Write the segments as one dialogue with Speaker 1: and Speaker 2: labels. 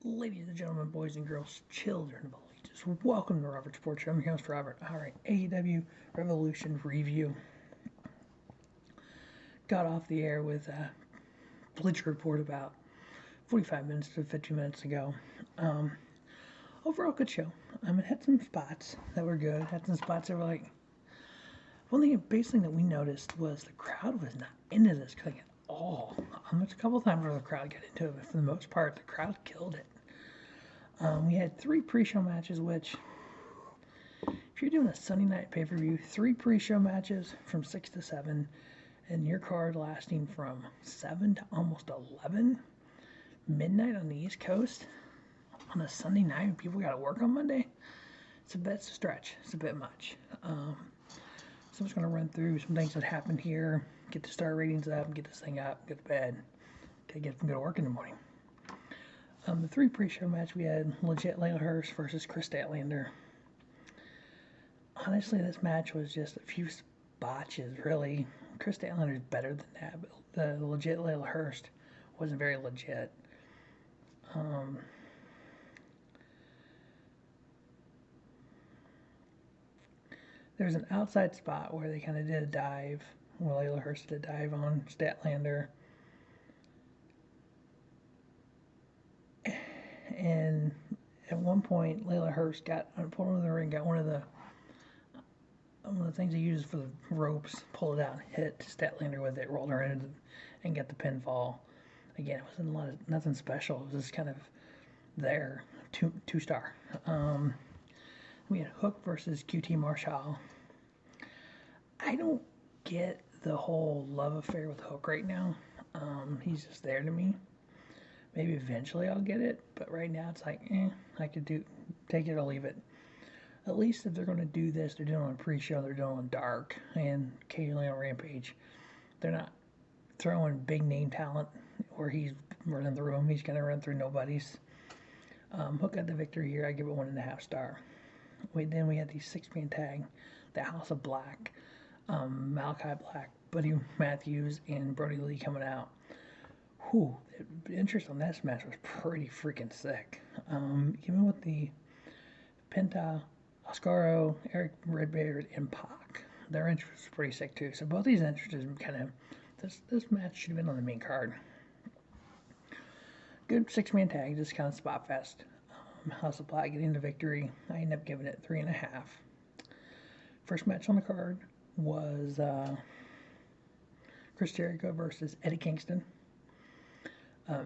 Speaker 1: Ladies and gentlemen, boys and girls, children of all ages, welcome to Robert Sports Show. I'm your host, Robert. All right, AEW Revolution review. Got off the air with a Bleacher Report about 45 minutes to 50 minutes ago. Overall, good show. It had some spots that were good. Had some spots that were like. One thing, basic thing that we noticed was the crowd was not into this like at all. There's a couple times where the crowd got into it, but for the most part, the crowd killed it. We had 3 pre-show matches, which, if you're doing a Sunday night pay-per-view, 3 pre-show matches from 6 to 7, and your card lasting from 7 to almost 11 midnight on the East Coast on a Sunday night when people got to work on Monday, it's a stretch. It's a bit much. So I'm just going to run through some things that happened here, get the star ratings up, get this thing up, get to bed, to get them to go to work in the morning. The 3 pre-show match, we had legit Leyla Hirsch versus Kris Statlander. Honestly, this match was just a few botches, really. Kris Statlander is better than that, but the legit Leyla Hirsch wasn't very legit. There's an outside spot where they kind of did a dive, where Leyla Hirsch did a dive on Statlander. And at one point, Leyla Hirsch got pulled into the ring, got one of the things he uses for the ropes, pulled it out, and hit Statlander with it, rolled her in, and got the pinfall. Again, it wasn't nothing special. It was just kind of there, two star. We had Hook versus QT Marshall. I don't get the whole love affair with Hook right now. He's just there to me. Maybe eventually I'll get it, but right now it's like, I could take it or leave it. At least if they're going to do this, they're doing it on pre-show, they're doing it on Dark, and occasionally on Rampage. They're not throwing big name talent where he's running the room. He's going to run through nobodies. Hook got the victory here. I give it 1.5 star. Then we had the 6-man tag, the House of Black, Malachi Black, Buddy Matthews, and Brody Lee coming out. Whew, the interest on this match was pretty freaking sick. Even with the Penta, Oscuru, Erick, Redbeard, and Pac, their interest was pretty sick too. So both these interests kind of, this match should have been on the main card. Good 6-man tag, just kind of spot fest. House of Black getting the victory. I ended up giving it 3.5. First match on the card was Chris Jericho versus Eddie Kingston.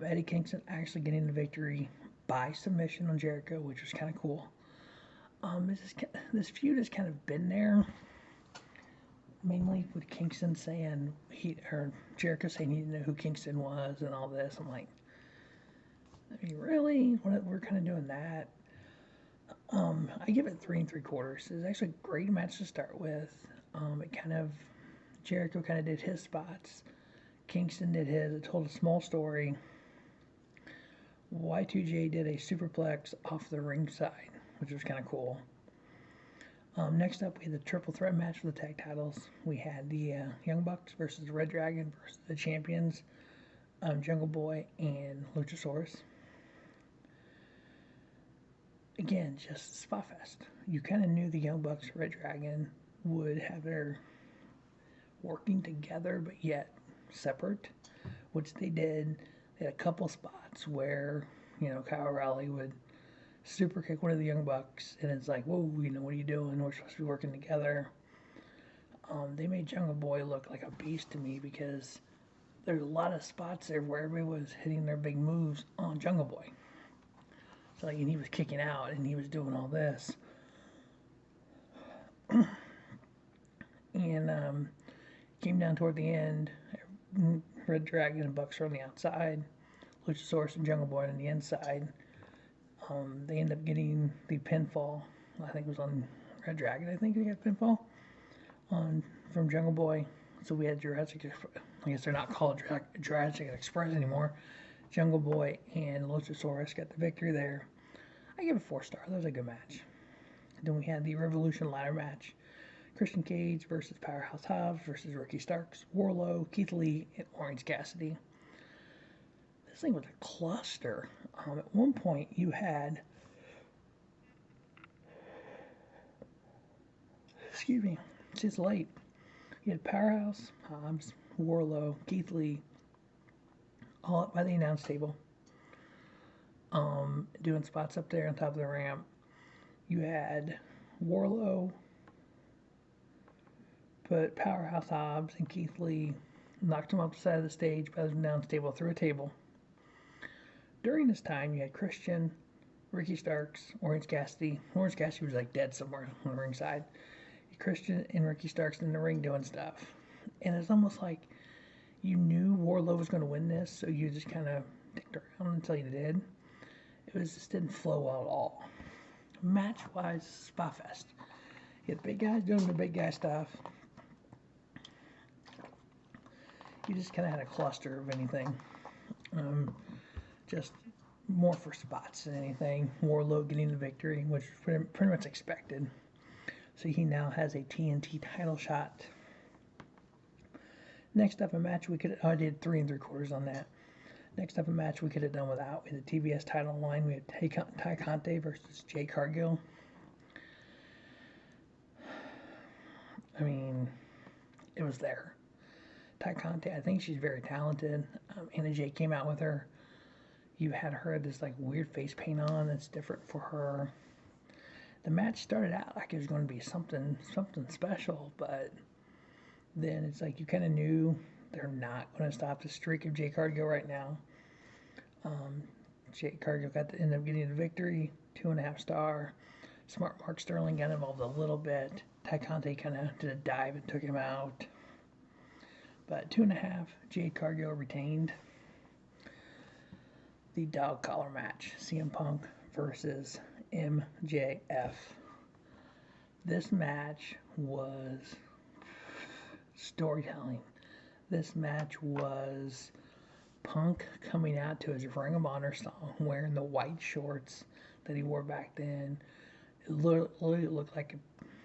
Speaker 1: Eddie Kingston actually getting the victory by submission on Jericho, which was kind of cool. This feud has kind of been there, mainly with Kingston saying Jericho saying he didn't know who Kingston was and all this. I'm like, I mean, really? We're kind of doing that. I give it 3 3/4. It's actually a great match to start with. Jericho kind of did his spots. Kingston did his. It told a small story. Y2J did a superplex off the ring side, which was kind of cool. Next up, we had the triple threat match for the tag titles. We had the Young Bucks versus ReDragon versus the champions, Jungle Boy and Luchasaurus. Again, just spot fest. You kind of knew the Young Bucks, ReDragon would have their working together, but yet separate, which they did. They had a couple spots where, Kyle O'Reilly would super kick one of the Young Bucks, and it's like, whoa, what are you doing? We're supposed to be working together. They made Jungle Boy look like a beast to me because there's a lot of spots there where everybody was hitting their big moves on Jungle Boy. So, and he was kicking out, and he was doing all this. And came down toward the end. ReDragon and Bucks are on the outside. Luchasaurus and Jungle Boy on the inside. They end up getting the pinfall. I think it was on ReDragon. I think they got pinfall from Jungle Boy. So we had Jurassic. I guess they're not called Jurassic Express anymore. Jungle Boy and Luchasaurus got the victory there. I give it 4 star. That was a good match. Then we had the Revolution ladder match. Christian Cage versus Powerhouse Hobbs versus Ricky Starks, Warlow, Keith Lee, and Orange Cassidy. this thing was a cluster. At one point, you had, excuse me, it's just late. You had Powerhouse, Hobbs, Wardlow, Keith Lee, all up by the announce table, doing spots up there on top of the ramp. You had Wardlow put Powerhouse Hobbs and Keith Lee, knocked him off the side of the stage by the announce table through a table. During this time, you had Christian, Ricky Starks, Orange Cassidy. Orange Cassidy was like dead somewhere on the ringside. Christian and Ricky Starks in the ring doing stuff. And it's almost like you knew Wardlow was going to win this, so you just kind of dicked around until you did. It just didn't flow well at all. Match-wise, spa fest. You had the big guys doing the big guy stuff. You just kind of had a cluster of anything. Just more for spots than anything. Wardlow getting the victory, which was pretty much expected. So he now has a TNT title shot. Next up, a match we could, I did 3 3/4 on that. Next up, a match we could have done without. We had the TBS title line. We had Ty Conte versus Jay Cargill. I mean, it was there. Ty Conte, I think she's very talented. Anna Jay came out with her. You had her this like weird face paint on that's different for her. The match started out like it was going to be something special, but then it's like you kind of knew they're not going to stop the streak of Jay Cargill right now. Jay Cargill ended up getting the victory, 2.5 star. Smart Mark Sterling got involved a little bit. Ty Conte kind of did a dive and took him out. But 2.5, Jade Cargill retained. The dog collar match, CM Punk versus MJF. This match was storytelling. This match was Punk coming out to his Ring of Honor song, wearing the white shorts that he wore back then. It literally looked like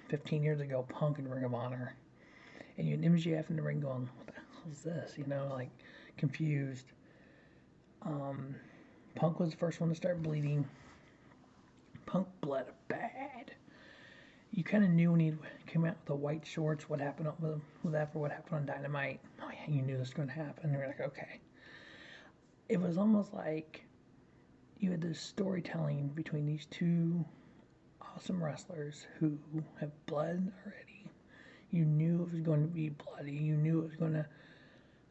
Speaker 1: 15 years ago, Punk in Ring of Honor. And you had MJF in the ring going, what the hell is this? You know, like confused. Punk was the first one to start bleeding. Punk bled bad. You kind of knew when he came out with the white shorts what happened with that for what happened on Dynamite. Oh yeah, you knew this was going to happen. You're like, okay. It was almost like you had this storytelling between these two awesome wrestlers who have bled already. You knew it was going to be bloody. You knew it was going to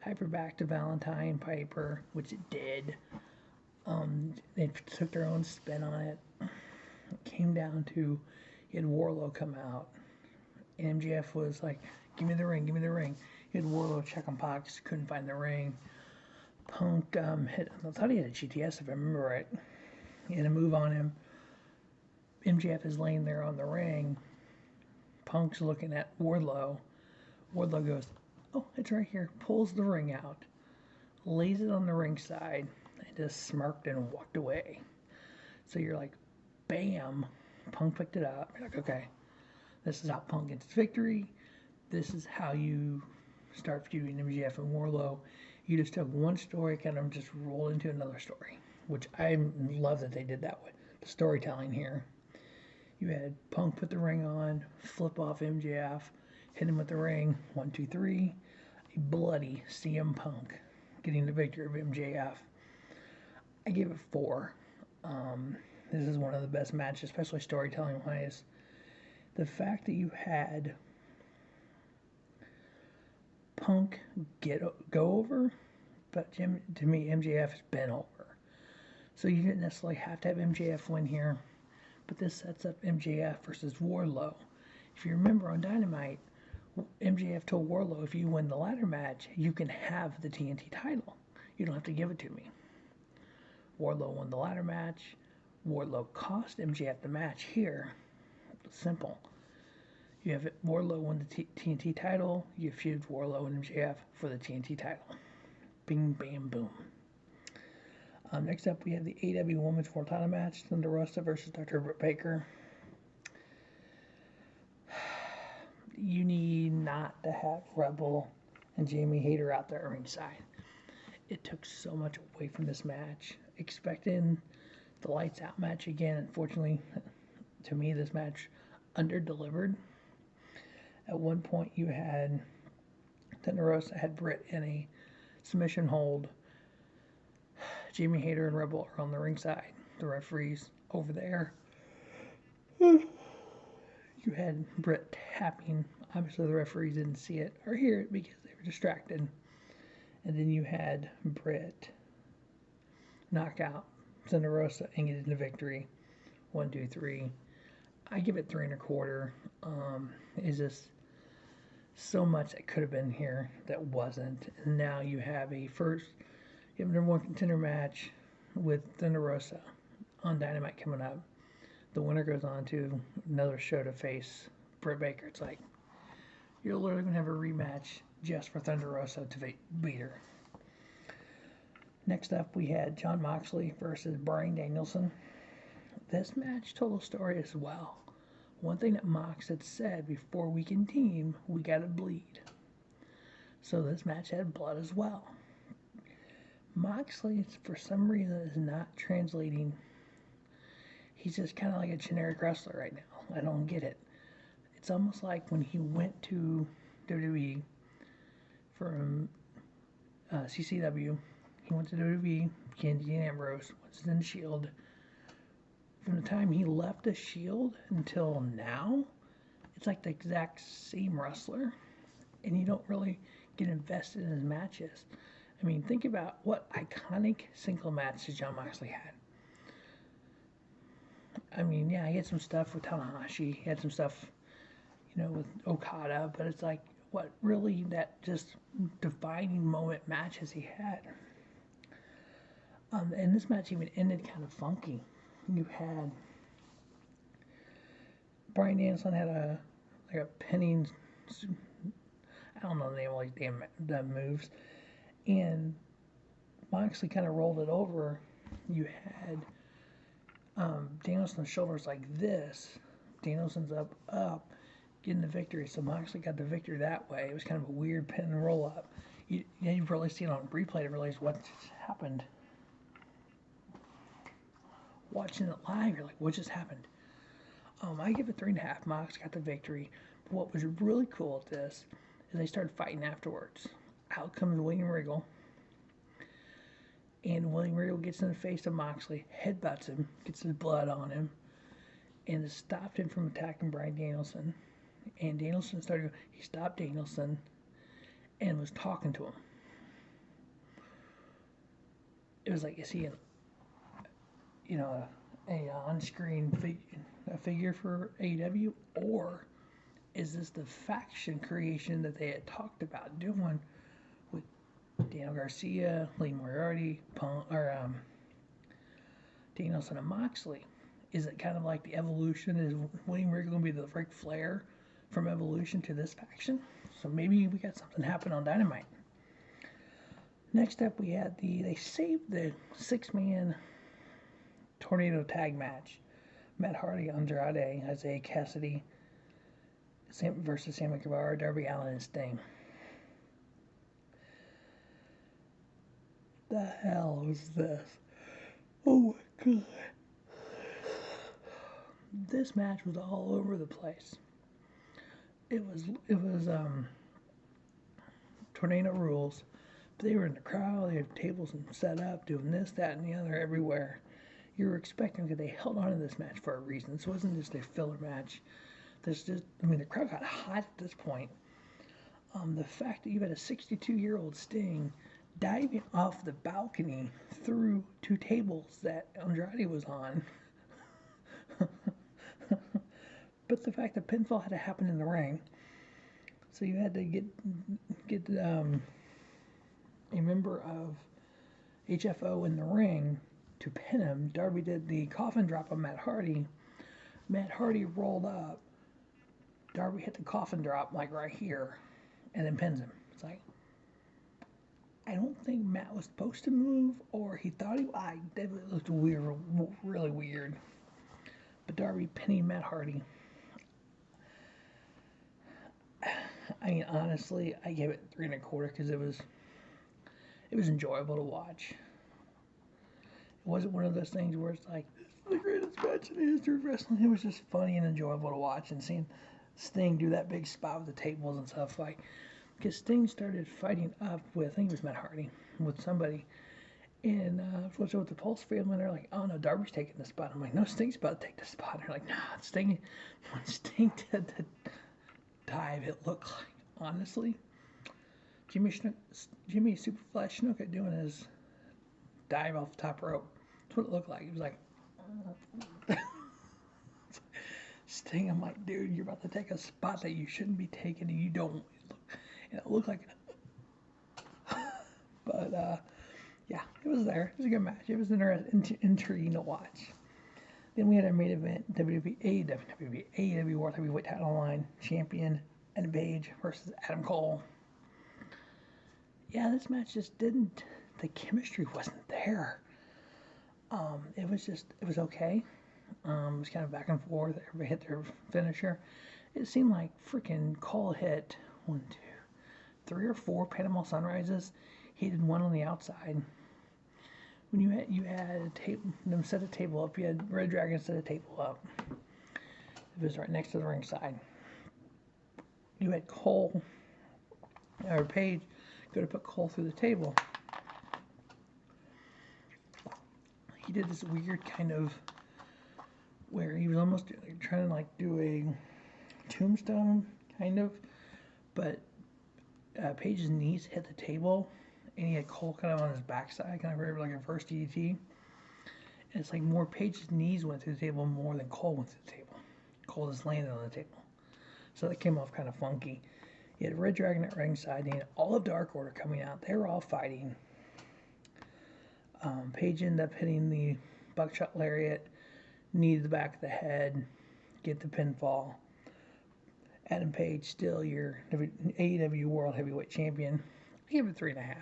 Speaker 1: hyper back to Valentine Piper, which it did. They took their own spin on it. It came down to, you had Wardlow come out. And MJF was like, give me the ring, give me the ring. You had Wardlow checking pockets, couldn't find the ring. Punk I thought he had a GTS if I remember right. He had a move on him. MJF is laying there on the ring. Punk's looking at Wardlow. Wardlow goes, oh, it's right here. Pulls the ring out. Lays it on the ring side. And just smirked and walked away. So you're like, bam. Punk picked it up. You're like, okay. This is how Punk gets victory. This is how you start feuding MJF and Wardlow. You just took one story, kind of just rolled into another story. Which I love that they did that way. The storytelling here. You had Punk put the ring on, flip off MJF, hit him with the ring, 1, 2, 3. A bloody CM Punk getting the victory of MJF. I gave it 4. This is one of the best matches, especially storytelling wise. The fact that you had Punk go over, but to me MJF has been over. So you didn't necessarily have to have MJF win here. But this sets up MJF versus Wardlow. If you remember on Dynamite, MJF told Wardlow, if you win the ladder match, you can have the TNT title. You don't have to give it to me. Wardlow won the ladder match. Wardlow cost MJF the match here. It's simple. You have Wardlow won the TNT title. You feud Wardlow and MJF for the TNT title. Bing, bam, boom. Next up, we have the AEW Women's World Title match, Thunder Rosa versus Dr. Britt Baker. You need not to have Rebel and Jamie Hayter out there ringside. it took so much away from this match. Expecting the lights out match again, unfortunately, to me, this match under-delivered. At one point, you had Thunder Rosa had Britt in a submission hold. Jamie Hayter and Rebel are on the ringside. The referees over there. You had Britt tapping. Obviously, the referees didn't see it or hear it because they were distracted. And then you had Britt knock out Thunder Rosa and get into victory. 1, 2, 3. I give it 3 1/4. It's just so much that could have been here that wasn't. And now you have a number one contender match with Thunder Rosa on Dynamite coming up. The winner goes on to another show to face Britt Baker. It's like, you're literally going to have a rematch just for Thunder Rosa to beat her. Next up, we had Jon Moxley versus Bryan Danielson. This match told a story as well. One thing that Mox had said before we can team, we gotta bleed. So this match had blood as well. Moxley, for some reason, is not translating. He's just kind of like a generic wrestler right now. I don't get it. It's almost like when he went to WWE from CCW, he went to WWE, became Dean Ambrose, was in the Shield. From the time he left the Shield until now, it's like the exact same wrestler, and you don't really get invested in his matches. I mean, think about what iconic single matches Jon Moxley had. I mean, yeah, he had some stuff with Tanahashi, he had some stuff, with Okada, but it's like, what really that just defining moment matches he had. And this match even ended kind of funky. You had Bryan Danielson had a pinning, I don't know the name of all these damn moves, and Moxley kind of rolled it over. You had Danielson's shoulders like this. Danielson's up, getting the victory. So Moxley got the victory that way. It was kind of a weird pin and roll up. You really see it on replay to realize what just happened. Watching it live, you're like, what just happened? I give it 3.5. Mox got the victory. But what was really cool at this is they started fighting afterwards. Out comes William Regal. And William Regal gets in the face of Moxley, headbutts him, gets his blood on him, and it stopped him from attacking Bryan Danielson. And Danielson he stopped Danielson and was talking to him. It was like, is he a on-screen figure for AEW, or is this the faction creation that they had talked about doing with Daniel Garcia, Lee Moriarty, Danielson and Moxley? Is it kind of like the Evolution? Is William Regal going to be the Ric Flair from Evolution to this faction? So maybe we got something happen on Dynamite. Next up, we had they saved the 6-man tornado tag match. Matt Hardy, Andrade, Isaih, Kassidy versus Sammy Guevara, Darby, Allin, and Sting. The hell was this? Oh my god. This match was all over the place. It was tornado rules. But they were in the crowd, they had tables set up, doing this, that, and the other everywhere. You were expecting that they held on to this match for a reason. This wasn't just a filler match. The crowd got hot at this point. The fact that you had a 62-year-old Sting diving off the balcony through 2 tables that Andrade was on. But the fact that pinfall had to happen in the ring. So you had to get a member of HFO in the ring to pin him. Darby did the coffin drop on Matt Hardy. Matt Hardy rolled up. Darby hit the coffin drop like right here and then pins him. It's like, I don't think Matt was supposed to move, or he thought it looked weird, really weird. But Darby pinning Matt Hardy. I mean, honestly, I gave it 3 1/4 because it It was enjoyable to watch. It wasn't one of those things where it's like, this is the greatest match in the history of wrestling. It was just funny and enjoyable to watch, and seeing Sting do that big spot with the tables and stuff, like, because Sting started fighting up with, I think it was Matt Hardy, with somebody, and with the Pulse family, and they're like, oh no, Darby's taking the spot. I'm like, no, Sting's about to take the spot. And they're like, nah, Sting. When Sting did the dive, it looked like, honestly, Jimmy Superfly Snuka doing his dive off the top rope. That's what it looked like. It was like, Sting, I'm like, dude, you're about to take a spot that you shouldn't be taking, and you don't. And it looked like, but yeah, it was there. It was a good match. It was intriguing to watch. Then we had our main event, AEW World Heavyweight Title Line Champion Adam Page versus Adam Cole. Yeah, this match just didn't, the chemistry wasn't there. It was okay. It was kind of back and forth. Everybody hit their finisher. It seemed like freaking Cole hit 3 or 4 Panama Sunrises. He did one on the outside. When you had a table, them set a table up. You had ReDragon set a table up. It was right next to the ringside. You had Cole or Page go to put Cole through the table. He did this weird kind of where he was almost trying to like do a tombstone kind of, but Page's knees hit the table, and he had Cole kind of on his backside, kind of like a first DDT. And it's like more Page's knees went through the table more than Cole went through the table. Cole just landed on the table. So that came off kind of funky. You had ReDragon at ringside, and all of Dark Order coming out. They were all fighting. Page ended up hitting the buckshot lariat, knee to the back of the head, get the pinfall. Adam Page, still your AEW World Heavyweight Champion. I give it 3.5.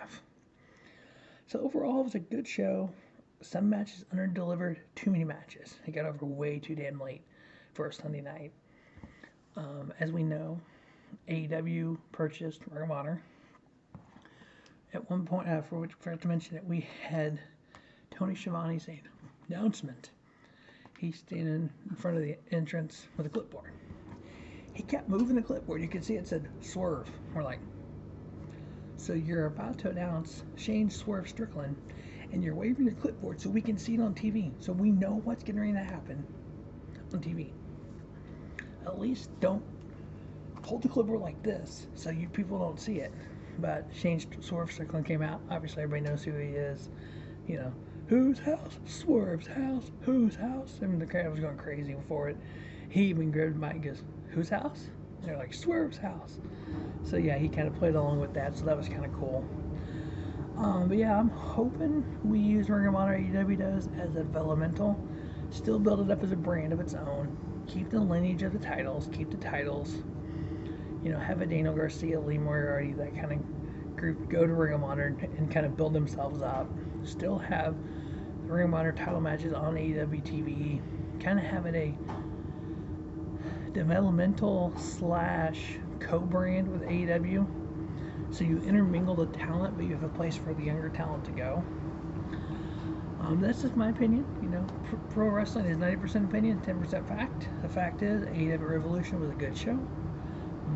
Speaker 1: So overall, it was a good show. Some matches under-delivered, too many matches. It got over way too damn late for a Sunday night. As we know, AEW purchased Ring of Honor. At one point, I forgot to mention it, we had Tony Schiavone's announcement. He's standing in front of the entrance with a clipboard. He kept moving the clipboard. You could see it said swerve. We're like, so you're about to announce Shane Swerve Strickland, and you're waving your clipboard so we can see it on TV, so we know what's getting ready to happen on TV. At least don't hold the clipboard like this so you people don't see it. But Shane Swerve Strickland came out. Obviously, everybody knows who he is. You know, whose house? Swerve's house. Whose house? I mean, the crowd was going crazy for it. He even grabbed the mic and goes, whose house? And they're like, Swerve's house. So yeah, he kind of played along with that, so that was kind of cool. But yeah, I'm hoping we use Ring of Honor, AEW does, as a developmental. Still build it up as a brand of its own. Keep the lineage of the titles. Keep the titles. You know, have a Daniel Garcia, Lee Moriarty, that kind of group go to Ring of Honor and kind of build themselves up. Still have the Ring of Honor title matches on AEW TV. Kind of have it a developmental / co-brand with AEW. So you intermingle the talent, but you have a place for the younger talent to go. That's just my opinion. You know, pro wrestling is 90% opinion, 10% fact. The fact is, AEW Revolution was a good show.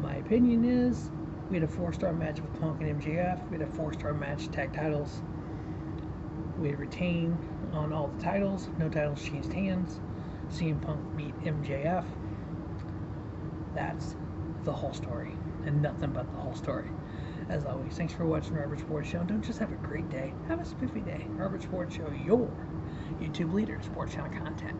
Speaker 1: My opinion is, we had a 4-star match with Punk and MJF. We had a 4-star match, tag titles. We had retained on all the titles. No titles changed hands. CM Punk beat MJF. That's the whole story, and nothing but the whole story. As always, thanks for watching Robert Sports Show. Don't just have a great day, have a spiffy day. Robert Sports Show, your YouTube leader, sports channel content.